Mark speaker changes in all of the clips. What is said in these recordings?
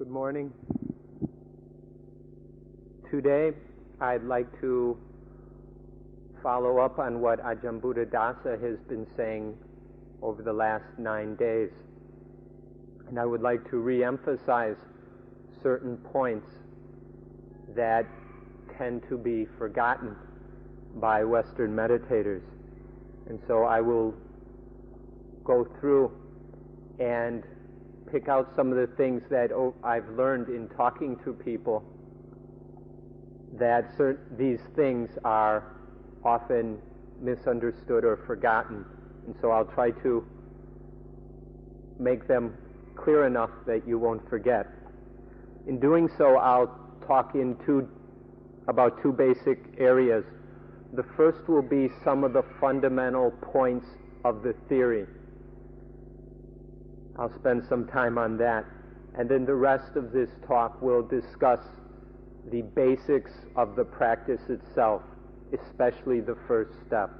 Speaker 1: Good morning. Today, I'd like to follow up on what Ajahn Buddhadasa has been saying over the last 9 days. And I would like to re-emphasize certain points that tend to be forgotten by Western meditators. And so I will go through and pick out some of the things that I've learned in talking to people, that these things are often misunderstood or forgotten. And so I'll try to make them clear enough that you won't forget. In doing so, I'll talk about two basic areas. The first will be some of the fundamental points of the theory. I'll spend some time on that. And then the rest of this talk will discuss the basics of the practice itself, especially the first step.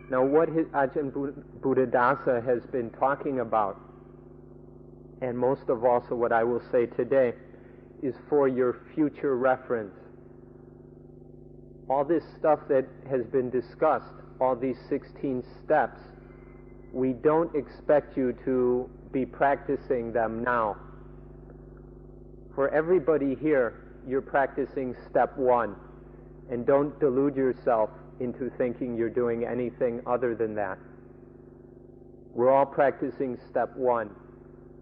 Speaker 1: Now, what Ajahn Buddhadasa has been talking about, and most of also what I will say today, is for your future reference. All this stuff that has been discussed, all these 16 steps, we don't expect you to be practicing them now. For everybody here, you're practicing step 1, and don't delude yourself into thinking you're doing anything other than that. We're all practicing step 1.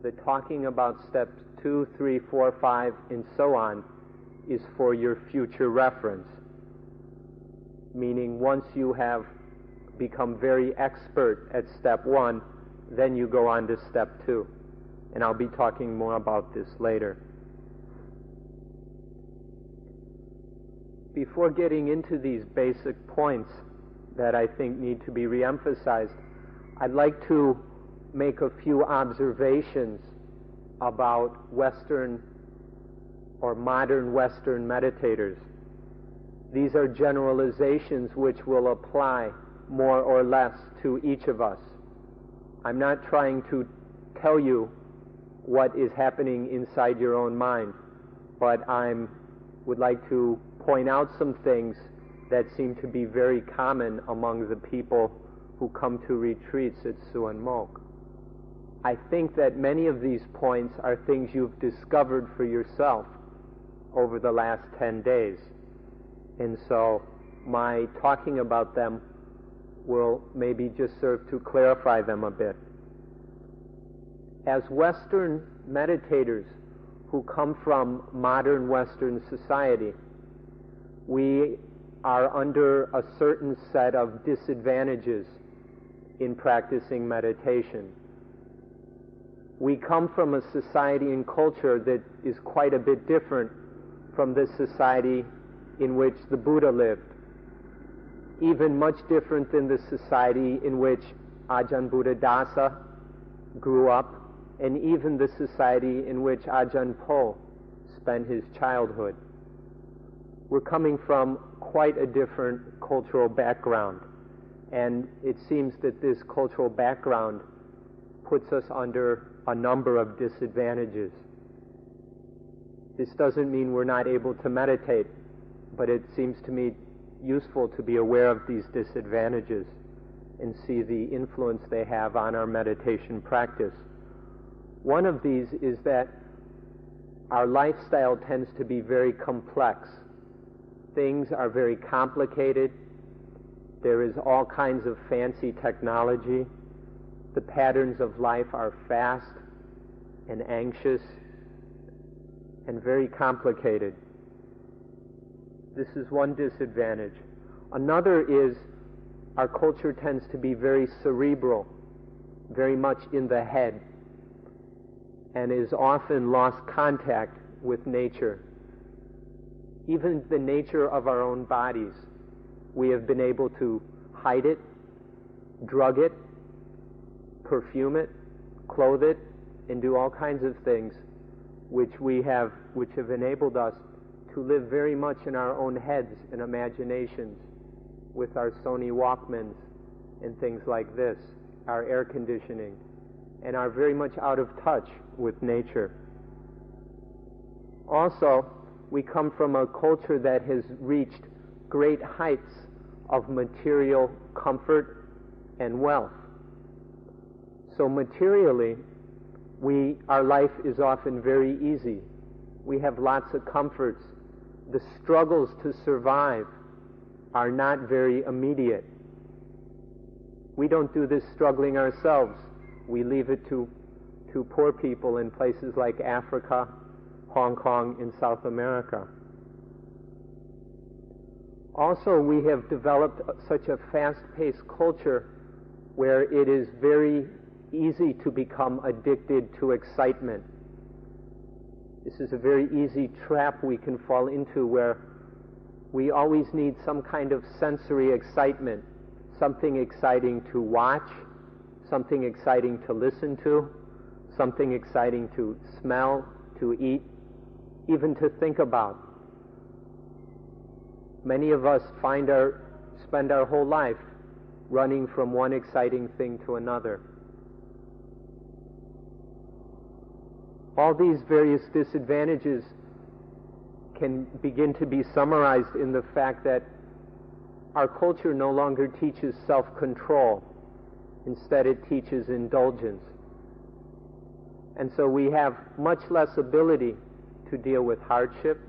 Speaker 1: The talking about steps 2, 3, 4, 5, and so on is for your future reference. Meaning once you have become very expert at step 1, then you go on to step 2. And I'll be talking more about this later. Before getting into these basic points that I think need to be re-emphasized, I'd like to make a few observations about Western or modern Western meditators. These are generalizations which will apply more or less to each of us. I'm not trying to tell you what is happening inside your own mind, but I would like to point out some things that seem to be very common among the people who come to retreats at Suan Mok. I think that many of these points are things you've discovered for yourself over the last 10 days. And so my talking about them will maybe just serve to clarify them a bit. As Western meditators who come from modern Western society, we are under a certain set of disadvantages in practicing meditation. We come from a society and culture that is quite a bit different from the society in which the Buddha lived. Even much different than the society in which Ajahn Buddhadasa grew up, and even the society in which Ajahn Po spent his childhood. We're coming from quite a different cultural background, and it seems that this cultural background puts us under a number of disadvantages. This doesn't mean we're not able to meditate, but it seems to me useful to be aware of these disadvantages and see the influence they have on our meditation practice. One of these is that our lifestyle tends to be very complex. Things are very complicated. There is all kinds of fancy technology. The patterns of life are fast and anxious and very complicated. This is one disadvantage. Another is our culture tends to be very cerebral, very much in the head, and is often lost contact with nature. Even the nature of our own bodies, we have been able to hide it, drug it, perfume it, clothe it, and do all kinds of things which have enabled us to live very much in our own heads and imaginations with our Sony Walkmans and things like this, our air conditioning, and are very much out of touch with nature. Also, we come from a culture that has reached great heights of material comfort and wealth. So materially, our life is often very easy. We have lots of comforts. The struggles to survive are not very immediate. We don't do this struggling ourselves. We leave it to poor people in places like Africa, Hong Kong, and South America. Also, we have developed such a fast-paced culture where it is very easy to become addicted to excitement. This is a very easy trap we can fall into, where we always need some kind of sensory excitement, something exciting to watch, something exciting to listen to, something exciting to smell, to eat, even to think about. Many of us spend our whole life running from one exciting thing to another. All these various disadvantages can begin to be summarized in the fact that our culture no longer teaches self-control. Instead, it teaches indulgence. And so we have much less ability to deal with hardship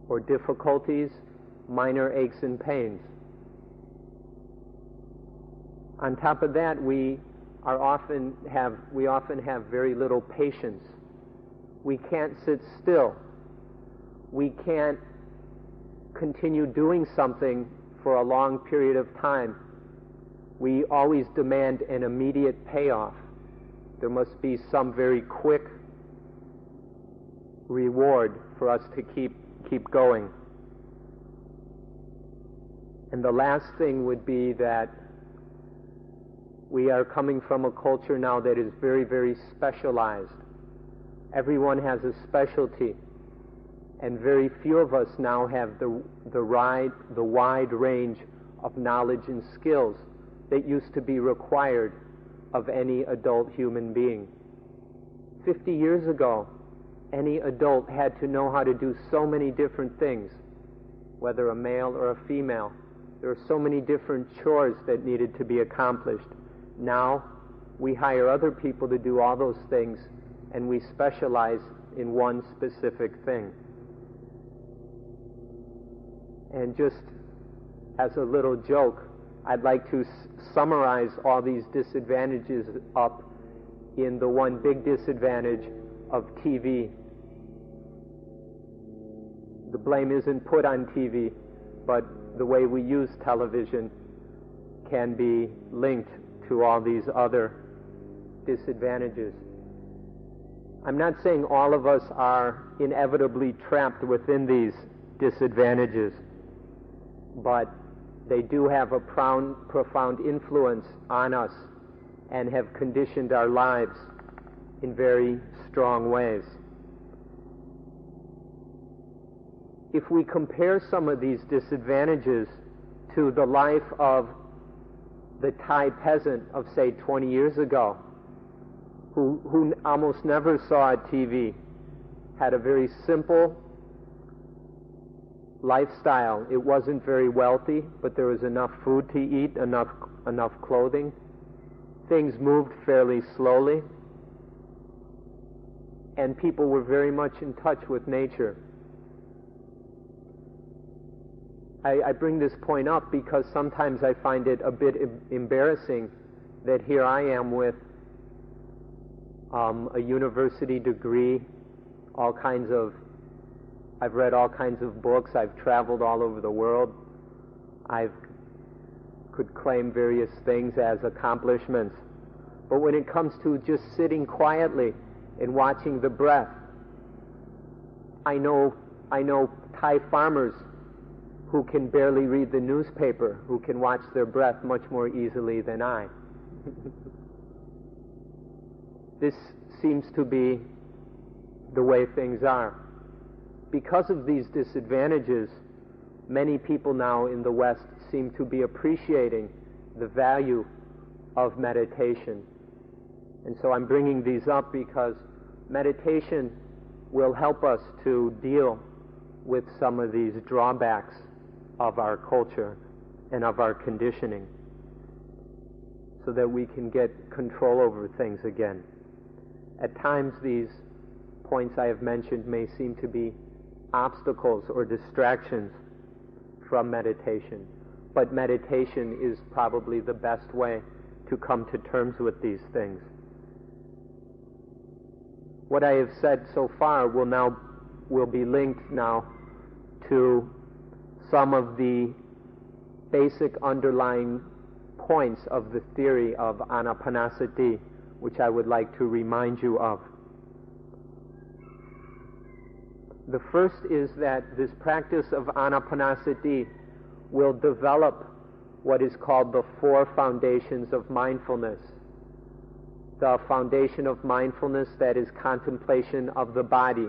Speaker 1: or difficulties, minor aches and pains. On top of that, we often have very little patience. We can't sit still. We can't continue doing something for a long period of time. We always demand an immediate payoff. There must be some very quick reward for us to keep going. And the last thing would be that we are coming from a culture now that is very, very specialized. Everyone has a specialty, and very few of us now have the wide range of knowledge and skills that used to be required of any adult human being. 50 years ago, any adult had to know how to do so many different things, whether a male or a female. There are so many different chores that needed to be accomplished. Now, we hire other people to do all those things, and we specialize in one specific thing. And just as a little joke, I'd like to summarize all these disadvantages up in the one big disadvantage of TV. The blame isn't put on TV, but the way we use television can be linked to all these other disadvantages. I'm not saying all of us are inevitably trapped within these disadvantages, but they do have a profound influence on us and have conditioned our lives in very strong ways. If we compare some of these disadvantages to the life of the Thai peasant of, say, 20 years ago, who almost never saw a TV, had a very simple lifestyle. It wasn't very wealthy, but there was enough food to eat, enough clothing. Things moved fairly slowly, and people were very much in touch with nature. I bring this point up because sometimes I find it a bit embarrassing that here I am with a university degree, I've read all kinds of books, I've traveled all over the world, I could claim various things as accomplishments. But when it comes to just sitting quietly and watching the breath, I know Thai farmers who can barely read the newspaper, who can watch their breath much more easily than I. This seems to be the way things are. Because of these disadvantages, many people now in the West seem to be appreciating the value of meditation. And so I'm bringing these up because meditation will help us to deal with some of these drawbacks of our culture and of our conditioning, so that we can get control over things again. At times these points I have mentioned may seem to be obstacles or distractions from meditation, but meditation is probably the best way to come to terms with these things. What I have said so far will be linked now to some of the basic underlying points of the theory of anapanasati, which I would like to remind you of. The first is that this practice of anapanasati will develop what is called the four foundations of mindfulness. The foundation of mindfulness, that is contemplation of the body,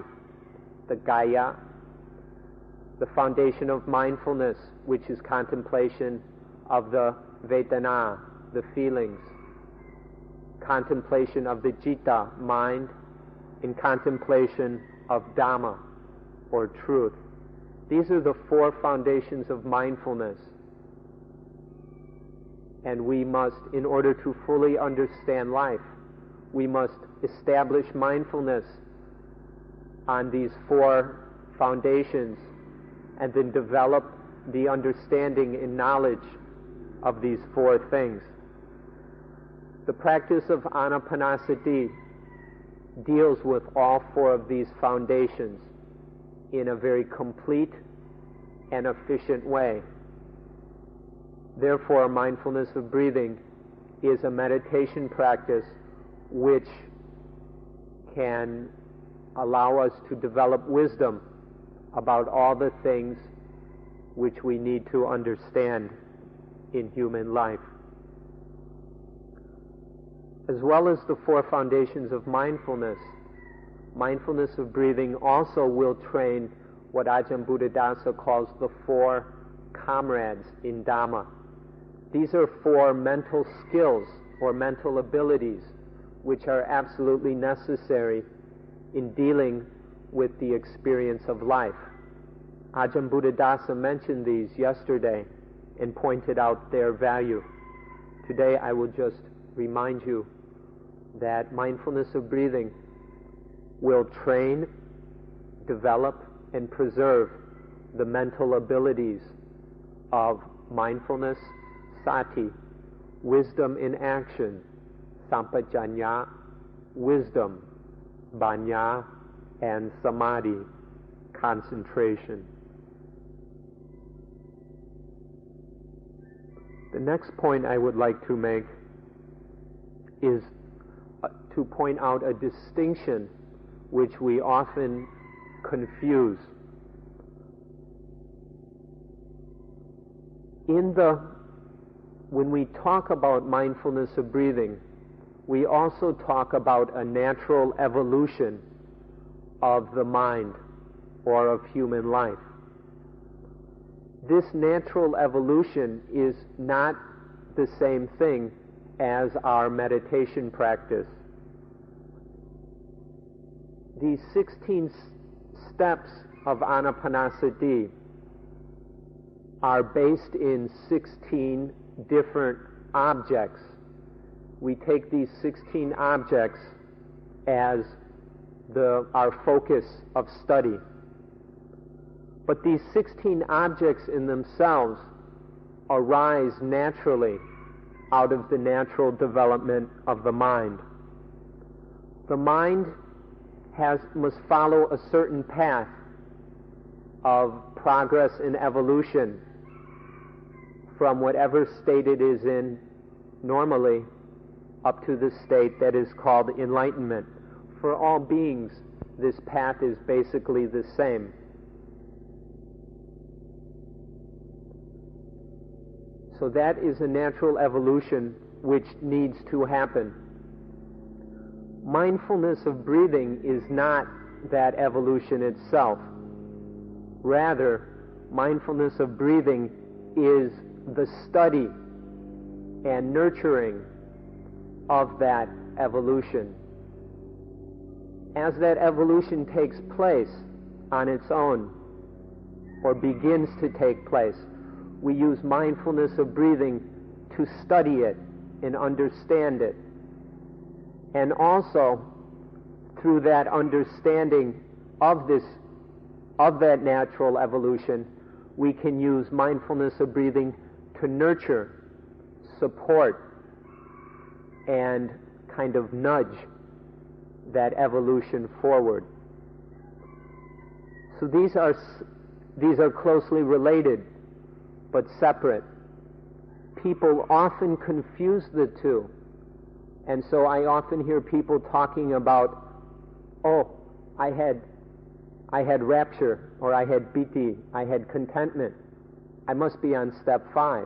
Speaker 1: the kaya. The foundation of mindfulness, which is contemplation of the vedana, the feelings. Contemplation of the citta, mind, and contemplation of dhamma, or truth. These are the four foundations of mindfulness. And we must, in order to fully understand life, we must establish mindfulness on these four foundations and then develop the understanding and knowledge of these four things. The practice of anapanasati deals with all four of these foundations in a very complete and efficient way. Therefore, mindfulness of breathing is a meditation practice which can allow us to develop wisdom about all the things which we need to understand in human life. As well as the four foundations of mindfulness, mindfulness of breathing also will train what Ajahn Buddhadasa calls the four comrades in Dhamma. These are four mental skills or mental abilities which are absolutely necessary in dealing with the experience of life. Ajahn Buddhadasa mentioned these yesterday and pointed out their value. Today I will just remind you that mindfulness of breathing will train, develop, and preserve the mental abilities of mindfulness, sati, wisdom in action, sampajanya, wisdom, banya, and samadhi, concentration. The next point I would like to make is to point out a distinction which we often confuse. When we talk about mindfulness of breathing, we also talk about a natural evolution of the mind or of human life. This natural evolution is not the same thing as our meditation practice. These 16 steps of anapanasati are based in 16 different objects. We take these 16 objects as our focus of study. But these 16 objects in themselves arise naturally out of the natural development of the mind. The mind must follow a certain path of progress and evolution from whatever state it is in normally up to the state that is called enlightenment. For all beings, this path is basically the same. So that is a natural evolution which needs to happen. Mindfulness of breathing is not that evolution itself. Rather, mindfulness of breathing is the study and nurturing of that evolution. As that evolution takes place on its own, or begins to take place, we use mindfulness of breathing to study it and understand it. And also, through that understanding of that natural evolution, we can use mindfulness of breathing to nurture, support, and kind of nudge that evolution forward. So these are closely related but separate. People often confuse the two, and so I often hear people talking about, oh, I had rapture, or I had piti, I had contentment. I must be on step 5.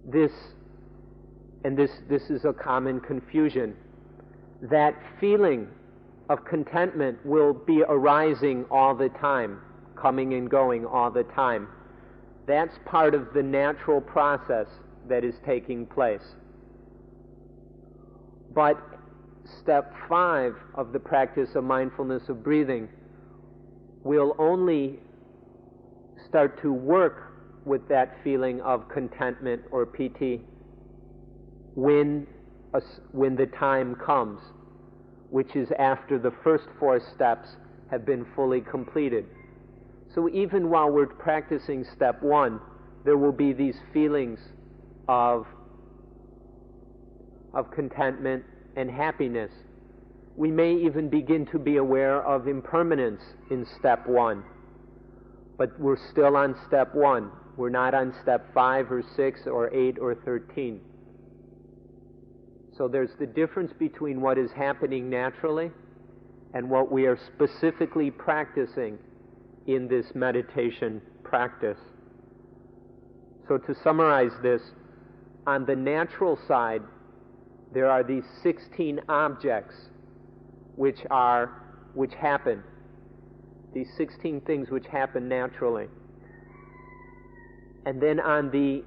Speaker 1: This is a common confusion. That feeling of contentment will be arising all the time, coming and going all the time. That's part of the natural process that is taking place. But step 5 of the practice of mindfulness of breathing will only start to work with that feeling of contentment or piti when the time comes, which is after the first 4 steps have been fully completed. So even while we're practicing step 1, there will be these feelings of contentment and happiness. We may even begin to be aware of impermanence in step 1, but we're still on step 1. We're not on step 5 or 6 or 8 or 13. So there's the difference between what is happening naturally and what we are specifically practicing in this meditation practice. So to summarize this, on the natural side, there are these 16 objects which happen. These 16 things which happen naturally. And then on the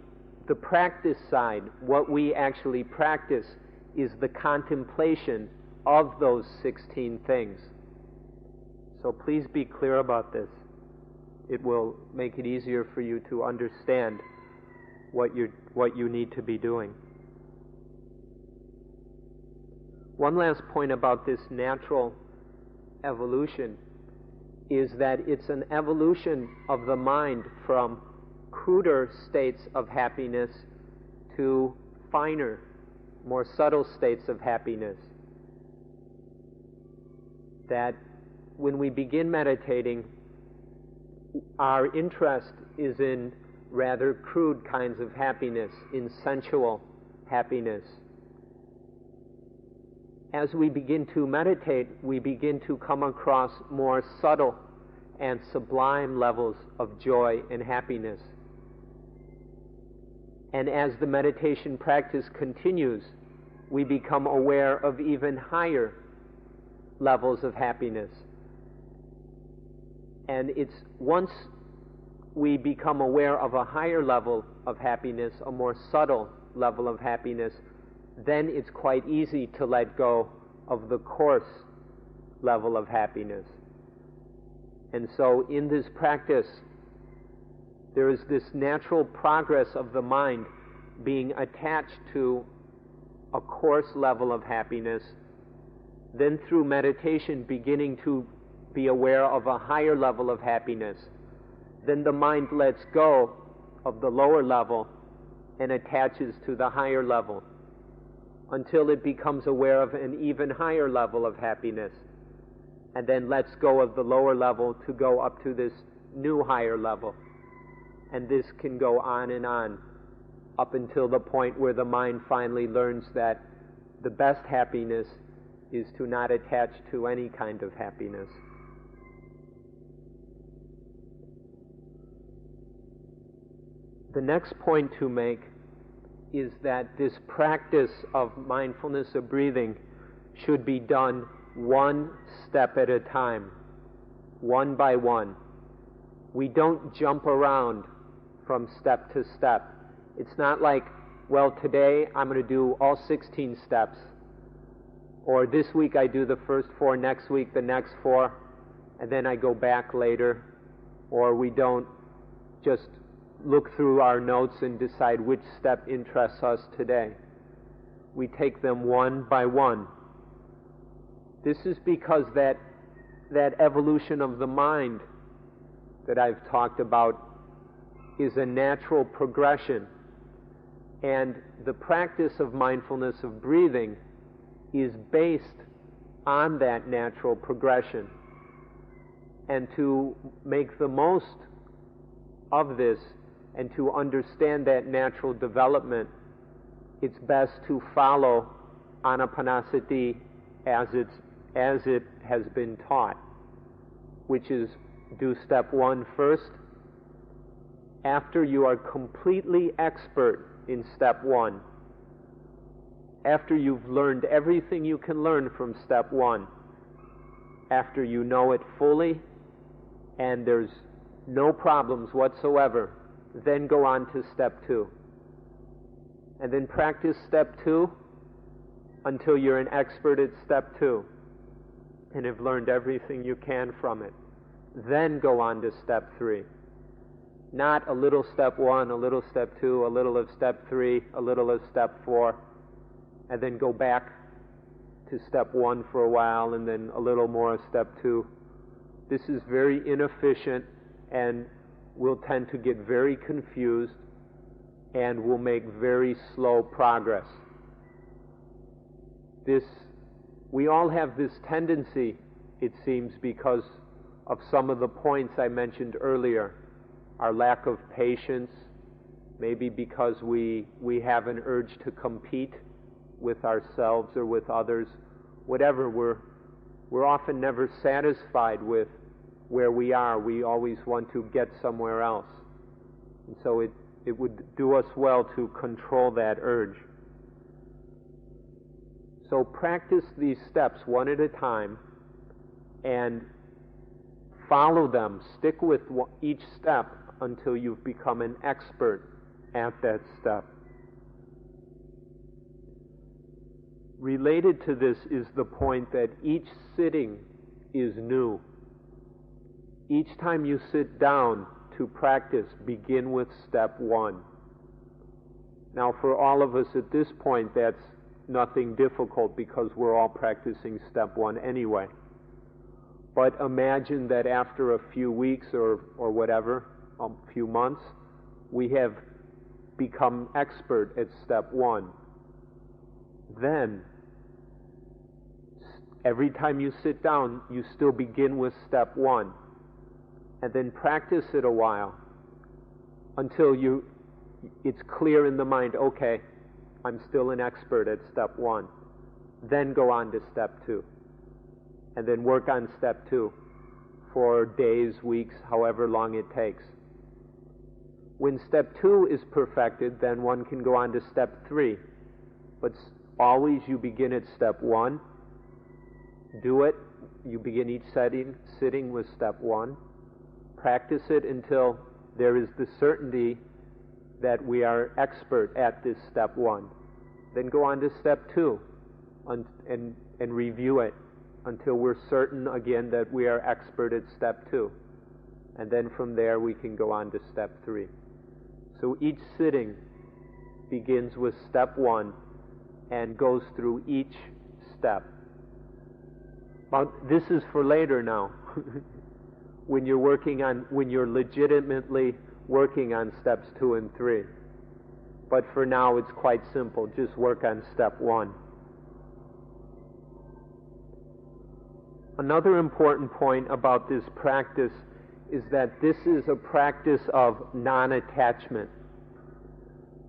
Speaker 1: practice side, what we actually practice is the contemplation of those 16 things. So please be clear about this. It will make it easier for you to understand what you need to be doing. One last point about this natural evolution is that it's an evolution of the mind from cruder states of happiness to finer, more subtle states of happiness. That when we begin meditating, our interest is in rather crude kinds of happiness, in sensual happiness. As we begin to meditate, we begin to come across more subtle and sublime levels of joy and happiness. And as the meditation practice continues, we become aware of even higher levels of happiness. And it's once we become aware of a higher level of happiness, a more subtle level of happiness, then it's quite easy to let go of the coarse level of happiness. And so in this practice, there is this natural progress of the mind being attached to a coarse level of happiness, then through meditation beginning to be aware of a higher level of happiness. Then the mind lets go of the lower level and attaches to the higher level until it becomes aware of an even higher level of happiness, and then lets go of the lower level to go up to this new higher level. And this can go on, up until the point where the mind finally learns that the best happiness is to not attach to any kind of happiness. The next point to make is that this practice of mindfulness of breathing should be done one step at a time, one by one. We don't jump around from step to step. It's not like well, today I'm going to do all 16 steps, or this week I do the first 4, next week the next 4, and then I go back later, or we don't just look through our notes and decide which step interests us today. We take them one by one. This is because that evolution of the mind that I've talked about is a natural progression, and the practice of mindfulness of breathing is based on that natural progression. And to make the most of this and to understand that natural development, it's best to follow Anapanasati as it has been taught, which is do step 1 first. After you are completely expert in step 1, after you've learned everything you can learn from step 1, after you know it fully and there's no problems whatsoever, then go on to step 2. And then practice step 2 until you're an expert at step 2 and have learned everything you can from it. Then go on to step 3. Not a little step 1, a little step 2, a little of step 3, a little of step 4, and then go back to step 1 for a while and then a little more of step 2. This is very inefficient and will tend to get very confused and will make very slow progress. We all have this tendency, it seems, because of some of the points I mentioned earlier. Our lack of patience, maybe because we have an urge to compete with ourselves or with others. Whatever, we're often never satisfied with where we are. We always want to get somewhere else. And so it would do us well to control that urge. So practice these steps one at a time and follow them. Stick with each step until you've become an expert at that step. Related to this is the point that each sitting is new. Each time you sit down to practice, begin with step 1. Now, for all of us at this point, that's nothing difficult because we're all practicing step 1 anyway. But imagine that after a few weeks or whatever, a few months, we have become expert at step 1. Then, every time you sit down, you still begin with step 1. And then practice it a while until it's clear in the mind, okay, I'm still an expert at step 1. Then go on to step 2. And then work on step 2 for days, weeks, however long it takes. When step 2 is perfected, then one can go on to step 3. But always you begin at step 1. Do it. You begin each sitting with step 1. Practice it until there is the certainty that we are expert at this step 1. Then go on to step 2 and review it until we're certain again that we are expert at step 2. And then from there we can go on to step 3. So each sitting begins with step 1 and goes through each step. But this is for later now. when you're legitimately working on steps 2 and 3. But for now it's quite simple. Just work on step 1. Another important point about this practice is that this is a practice of non-attachment.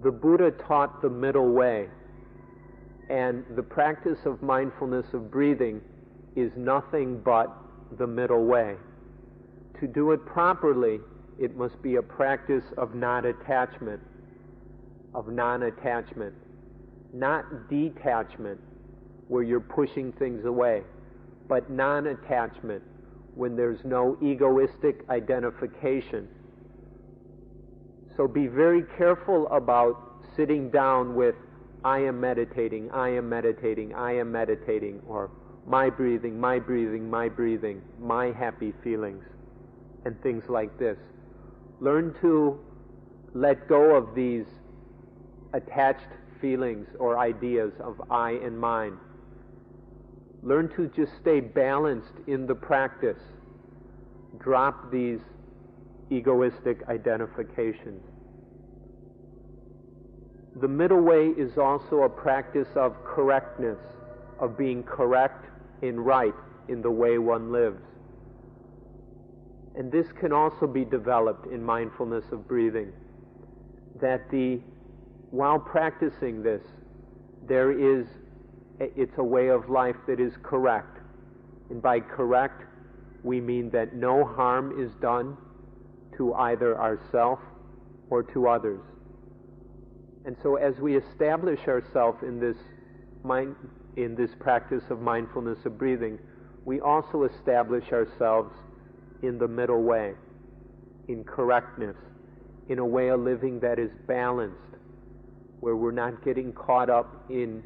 Speaker 1: The Buddha taught the middle way, and the practice of mindfulness of breathing is nothing but the middle way. To do it properly, it must be a practice of non-attachment, not detachment, where you're pushing things away, but non-attachment, when there's no egoistic identification. So be very careful about sitting down with, I am meditating, I am meditating, I am meditating, or my breathing, my breathing, my breathing, my happy feelings, and things like this. Learn to let go of these attached feelings or ideas of I and mine. Learn to just stay balanced in the practice. Drop these egoistic identifications. The middle way is also a practice of correctness, of being correct and right in the way one lives. And this can also be developed in mindfulness of breathing. That while practicing this, it's a way of life that is correct. And by correct, we mean that no harm is done to either ourselves or to others. And so as we establish ourselves in this practice of mindfulness of breathing, we also establish ourselves in the middle way, in correctness, in a way of living that is balanced, where we're not getting caught up in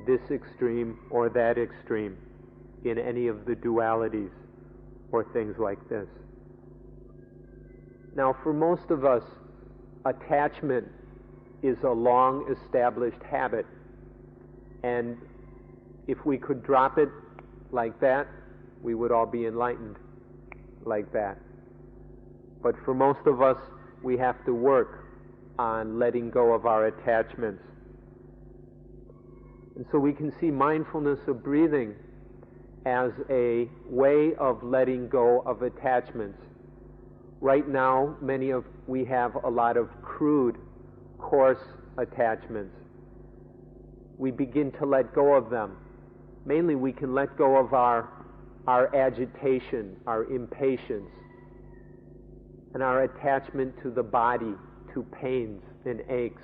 Speaker 1: this extreme or that extreme, in any of the dualities or things like this. Now, for most of us, attachment is a long established habit, and if we could drop it like that, we would all be enlightened like that. But for most of us, we have to work on letting go of our attachments. And so we can see mindfulness of breathing as a way of letting go of attachments. Right now, we have a lot of crude, coarse attachments. We begin to let go of them. Mainly we can let go of our agitation, our impatience, and our attachment to the body, to pains and aches,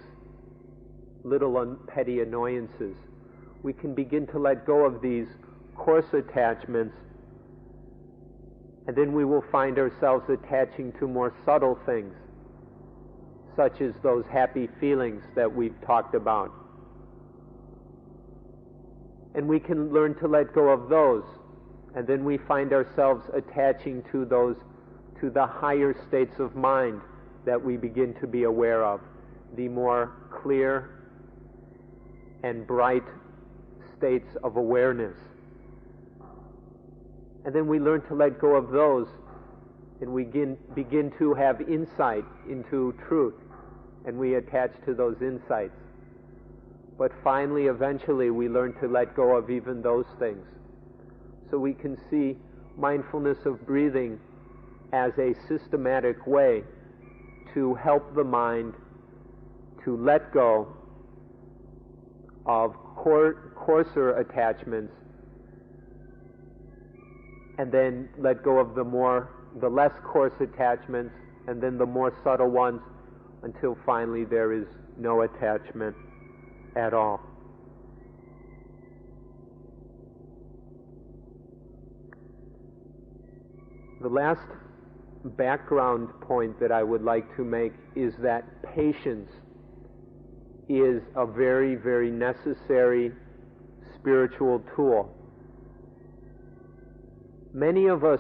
Speaker 1: little petty annoyances. We can begin to let go of these coarse attachments, and then we will find ourselves attaching to more subtle things, such as those happy feelings that we've talked about. And we can learn to let go of those, and then we find ourselves attaching to the higher states of mind that we begin to be aware of, the more clear and bright states of awareness. And then we learn to let go of those, and we begin to have insight into truth, and we attach to those insights. But finally, eventually, we learn to let go of even those things. So we can see mindfulness of breathing as a systematic way to help the mind to let go of coarser attachments, and then let go of the less coarse attachments, and then the more subtle ones, until finally there is no attachment at all. The last background point that I would like to make is that patience is a very, very necessary spiritual tool. Many of us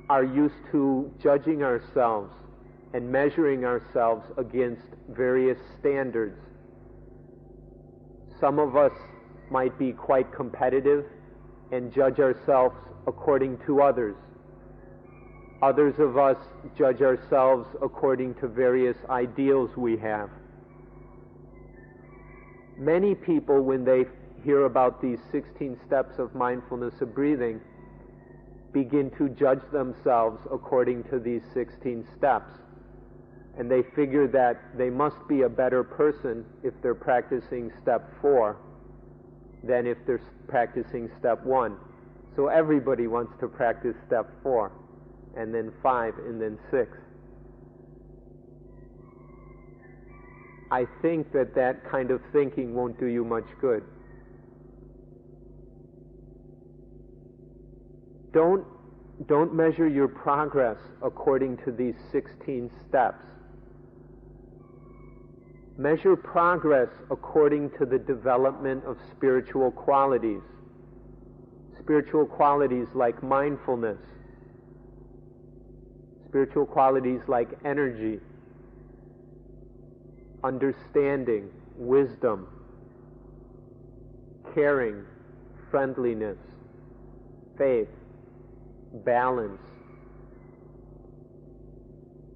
Speaker 1: are used to judging ourselves and measuring ourselves against various standards. Some of us might be quite competitive and judge ourselves according to others. Others of us judge ourselves according to various ideals we have. Many people, when they hear about these 16 steps of mindfulness of breathing, begin to judge themselves according to these 16 steps. And they figure that they must be a better person if they're practicing step 4 than if they're practicing step 1. So everybody wants to practice step 4, and then 5, and then 6. I think that kind of thinking won't do you much good. Don't measure your progress according to these 16 steps. Measure progress according to the development of spiritual qualities. Spiritual qualities like mindfulness. Spiritual qualities like energy, understanding, wisdom, caring, friendliness, faith, balance.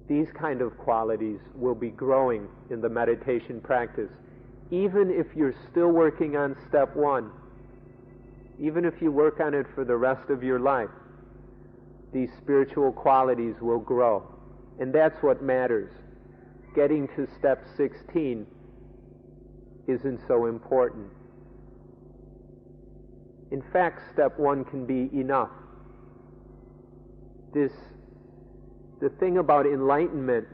Speaker 1: These kind of qualities will be growing in the meditation practice. Even if you're still working on step one, even if you work on it for the rest of your life, these spiritual qualities will grow. And that's what matters. Getting to step 16 isn't so important. In fact, step 1 can be enough. The thing about enlightenment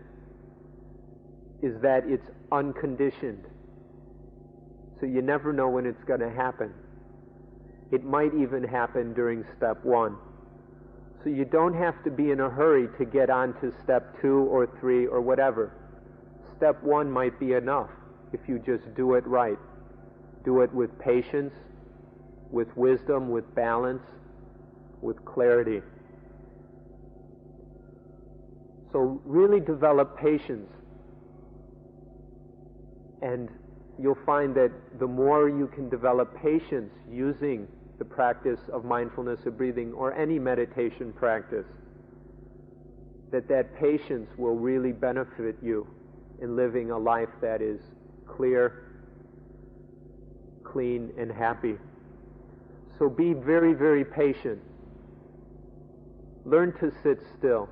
Speaker 1: is that it's unconditioned. So you never know when it's going to happen. It might even happen during step 1. So you don't have to be in a hurry to get on to step 2 or 3 or whatever. Step 1 might be enough if you just do it right. Do it with patience, with wisdom, with balance, with clarity. So really develop patience. And you'll find that the more you can develop patience using the practice of mindfulness of breathing or any meditation practice, that patience will really benefit you in living a life that is clear, clean, and happy. So be very, very patient. Learn to sit still.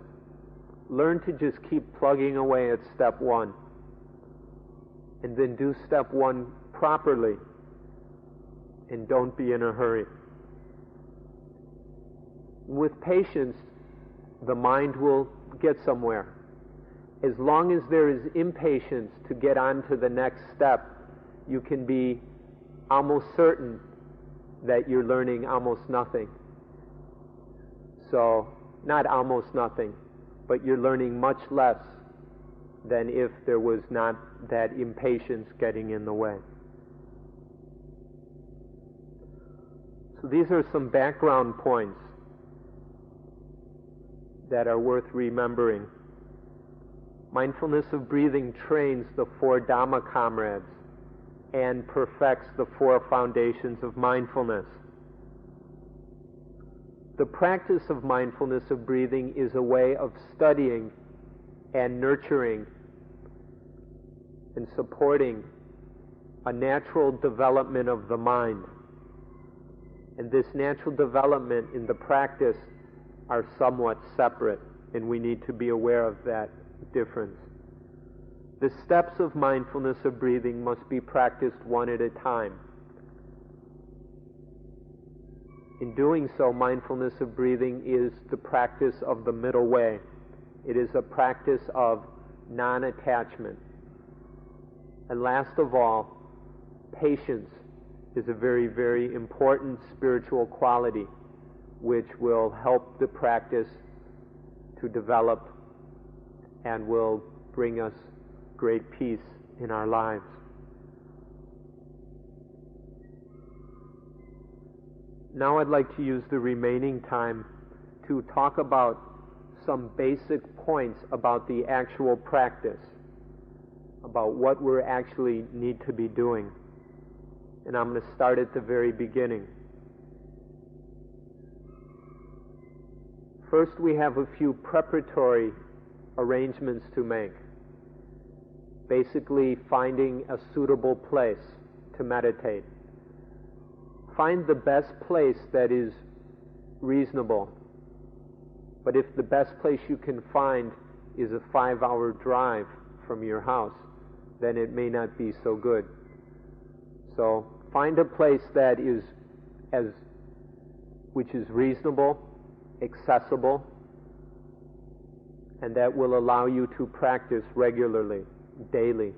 Speaker 1: Learn to just keep plugging away at step 1. And then do step 1 properly. And don't be in a hurry. With patience, the mind will get somewhere. As long as there is impatience to get on to the next step, you can be almost certain that you're learning almost nothing. So, not almost nothing, but you're learning much less than if there was not that impatience getting in the way. So these are some background points that are worth remembering. Mindfulness of breathing trains the 4 Dhamma comrades and perfects the 4 foundations of mindfulness. The practice of mindfulness of breathing is a way of studying and nurturing and supporting a natural development of the mind. And this natural development in the practice are somewhat separate, and we need to be aware of that difference. The steps of mindfulness of breathing must be practiced one at a time. In doing so, mindfulness of breathing is the practice of the middle way. It is a practice of non-attachment. And last of all, patience is a very, very important spiritual quality which will help the practice to develop and will bring us great peace in our lives. Now I'd like to use the remaining time to talk about some basic points about the actual practice, about what we actually need to be doing. And I'm going to start at the very beginning. First, we have a few preparatory arrangements to make. Basically, finding a suitable place to meditate. Find the best place that is reasonable. But if the best place you can find is a 5-hour drive from your house, then it may not be so good. So find a place that is which is reasonable, accessible, and that will allow you to practice regularly, daily.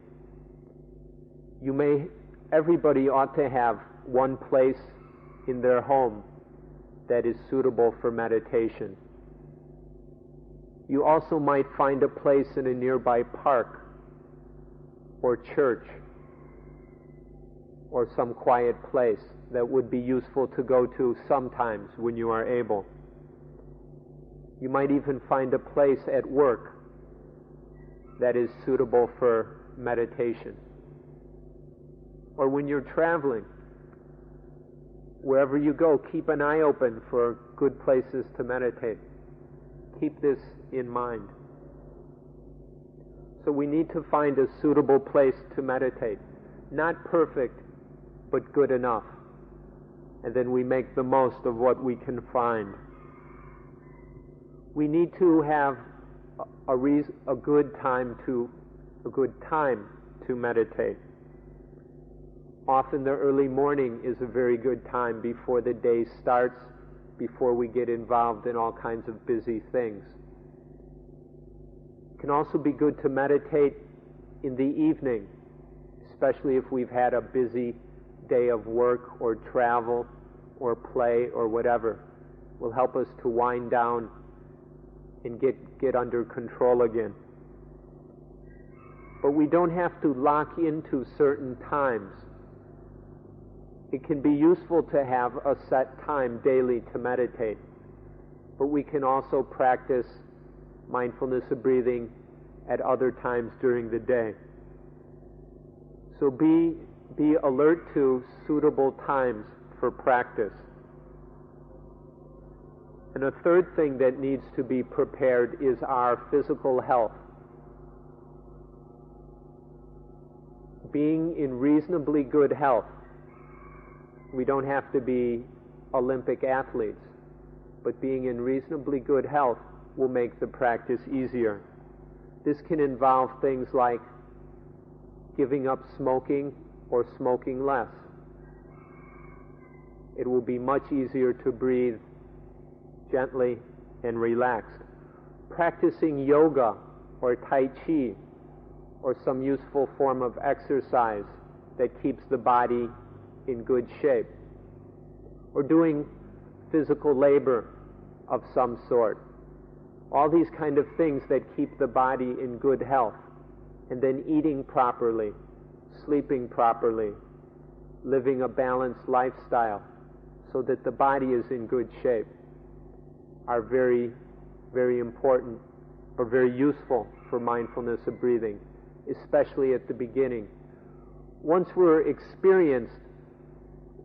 Speaker 1: Everybody ought to have one place in their home that is suitable for meditation. You also might find a place in a nearby park or church or some quiet place that would be useful to go to sometimes when you are able. You might even find a place at work that is suitable for meditation. Or when you're traveling, wherever you go, keep an eye open for good places to meditate. Keep this in mind. So we need to find a suitable place to meditate. Not perfect, but good enough. And then we make the most of what we can find. We need to have a good time to meditate. Often the early morning is a very good time before the day starts, before we get involved in all kinds of busy things. It can also be good to meditate in the evening, especially if we've had a busy day of work or travel or play or whatever. It will help us to wind down and get under control again. But we don't have to lock into certain times. It can be useful to have a set time daily to meditate, but we can also practice mindfulness of breathing at other times during the day. So be alert to suitable times for practice. And a third thing that needs to be prepared is our physical health. Being in reasonably good health. We don't have to be Olympic athletes, but being in reasonably good health will make the practice easier. This can involve things like giving up smoking or smoking less. It will be much easier to breathe gently and relaxed. Practicing yoga or Tai Chi or some useful form of exercise that keeps the body in good shape. Or doing physical labor of some sort. All these kind of things that keep the body in good health. And then eating properly, sleeping properly, living a balanced lifestyle so that the body is in good shape are very, very important or very useful for mindfulness of breathing, especially at the beginning. Once we're experienced,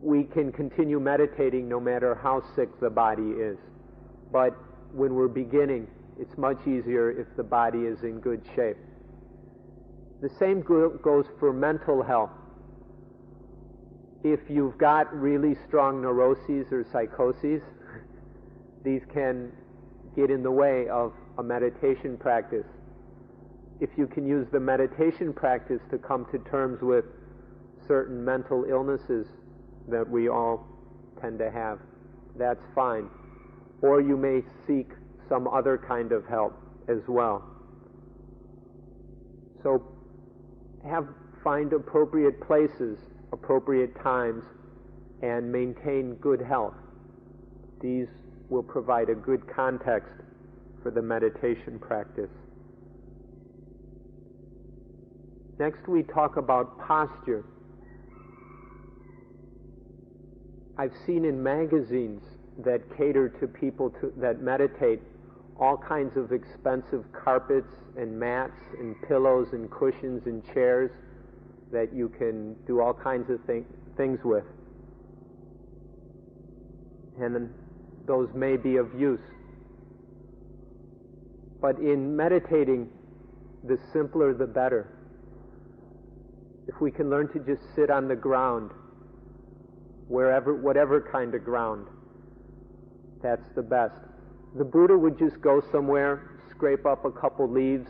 Speaker 1: we can continue meditating no matter how sick the body is. But when we're beginning, it's much easier if the body is in good shape. The same goes for mental health. If you've got really strong neuroses or psychoses, these can get in the way of a meditation practice. If you can use the meditation practice to come to terms with certain mental illnesses that we all tend to have, that's fine. Or you may seek some other kind of help as well. So find appropriate places, appropriate times, and maintain good health. These will provide a good context for the meditation practice. Next, we talk about posture. I've seen in magazines that cater to people that meditate all kinds of expensive carpets and mats and pillows and cushions and chairs that you can do all kinds of things with. And those may be of use. But in meditating, the simpler the better. If we can learn to just sit on the ground, whatever kind of ground, that's the best. The Buddha would just go somewhere, scrape up a couple leaves,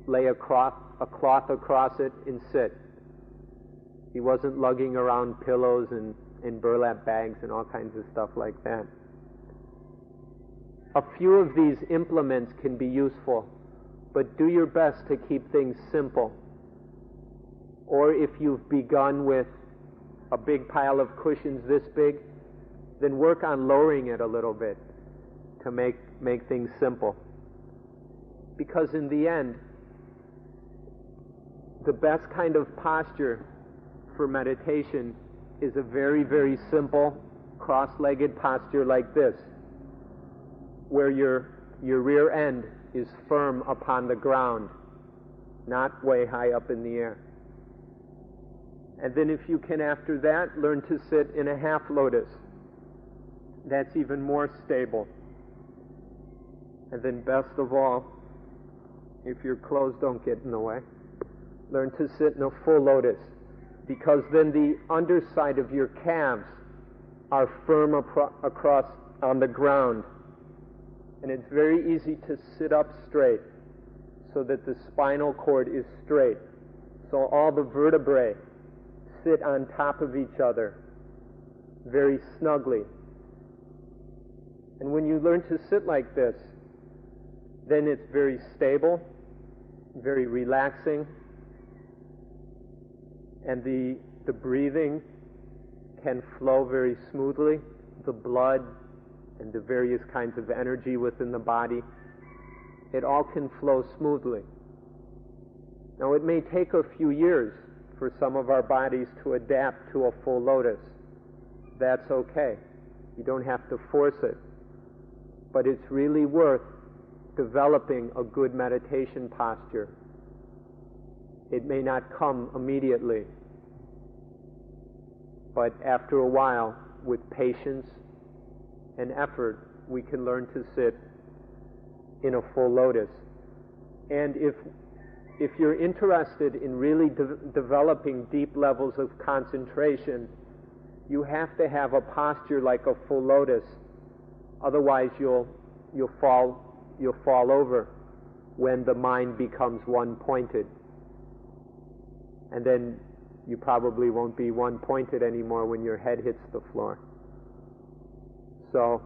Speaker 1: lay a cloth across it, and sit. He wasn't lugging around pillows and burlap bags and all kinds of stuff like that. A few of these implements can be useful, but do your best to keep things simple. Or if you've begun with a big pile of cushions this big, then work on lowering it a little bit to make things simple. Because in the end, the best kind of posture for meditation is a very, very simple cross-legged posture like this, where your rear end is firm upon the ground, not way high up in the air. And then if you can, after that, learn to sit in a half lotus. That's even more stable. And then best of all, if your clothes don't get in the way, learn to sit in a full lotus, because then the underside of your calves are firm across on the ground. And it's very easy to sit up straight so that the spinal cord is straight. So all the vertebrae sit on top of each other very snugly. And when you learn to sit like this, then it's very stable, very relaxing, and the breathing can flow very smoothly. The blood and the various kinds of energy within the body, it all can flow smoothly. Now, it may take a few years for some of our bodies to adapt to a full lotus. That's okay. You don't have to force it. But it's really worth developing a good meditation posture. It may not come immediately, but after a while, with patience and effort, we can learn to sit in a full lotus. And if you're interested in really developing deep levels of concentration, you have to have a posture like a full lotus. Otherwise, you'll fall over when the mind becomes one-pointed. And then you probably won't be one-pointed anymore when your head hits the floor. So,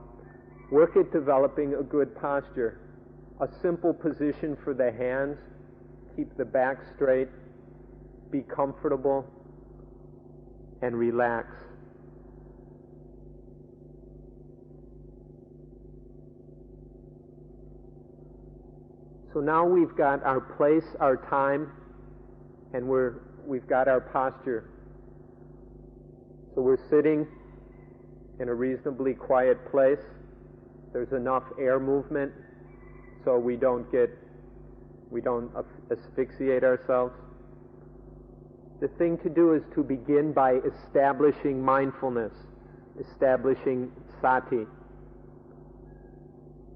Speaker 1: work at developing a good posture. A simple position for the hands. Keep the back straight. Be comfortable. And relax. So now we've got our place, our time, and we've got our posture. So we're sitting in a reasonably quiet place. There's enough air movement so we don't asphyxiate ourselves. The thing to do is to begin by establishing mindfulness, establishing sati.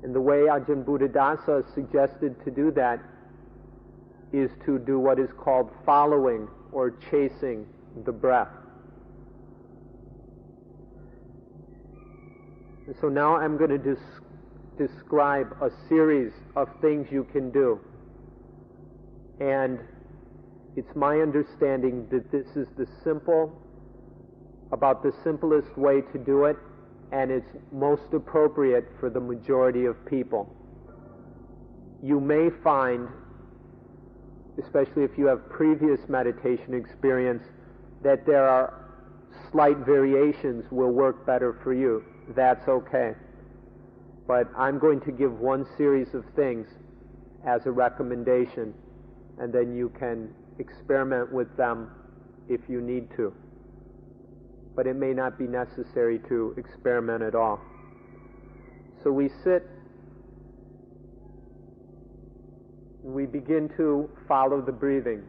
Speaker 1: And the way Ajahn Buddhadasa suggested to do that is to do what is called following or chasing the breath. And so now I'm going to describe a series of things you can do. And it's my understanding that this is about the simplest way to do it, and it's most appropriate for the majority of people. You may find, especially if you have previous meditation experience, that there are slight variations will work better for you. That's okay. But I'm going to give one series of things as a recommendation, and then you can experiment with them if you need to. But it may not be necessary to experiment at all. So we sit, we begin to follow the breathing.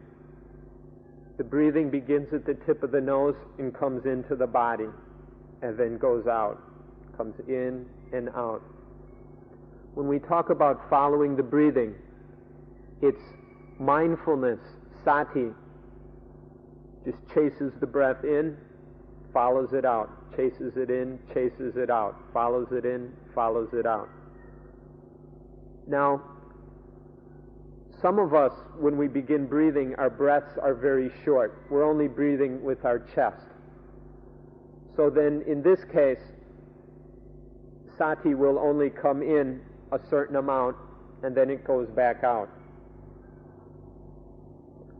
Speaker 1: The breathing begins at the tip of the nose and comes into the body, and then goes out, comes in and out. When we talk about following the breathing, it's mindfulness, sati, just chases the breath in, follows it out, chases it in, chases it out, follows it in, follows it out. Now, some of us, when we begin breathing, our breaths are very short. We're only breathing with our chest. So then, in this case, sati will only come in a certain amount, and then it goes back out.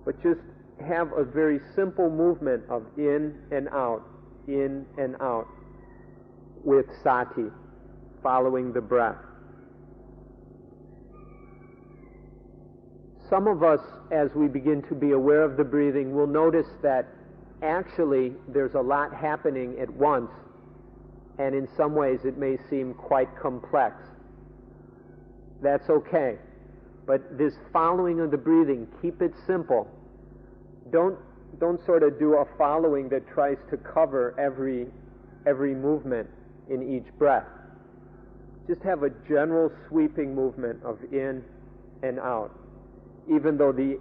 Speaker 1: But just have a very simple movement of in and out with sati, following the breath. some of us, as we begin to be aware of the breathing, will notice that actually there's a lot happening at once, and in some ways it may seem quite complex. That's okay. But this following of the breathing, keep it simple. Don't sort of do a following that tries to cover every movement in each breath. Just have a general sweeping movement of in and out. Even though the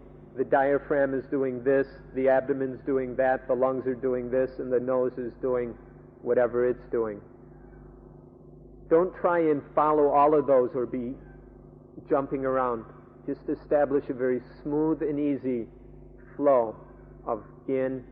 Speaker 1: diaphragm is doing this, the abdomen's doing that, the lungs are doing this, and the nose is doing whatever it's doing. Don't try and follow all of those or be jumping around. Just establish a very smooth and easy flow of in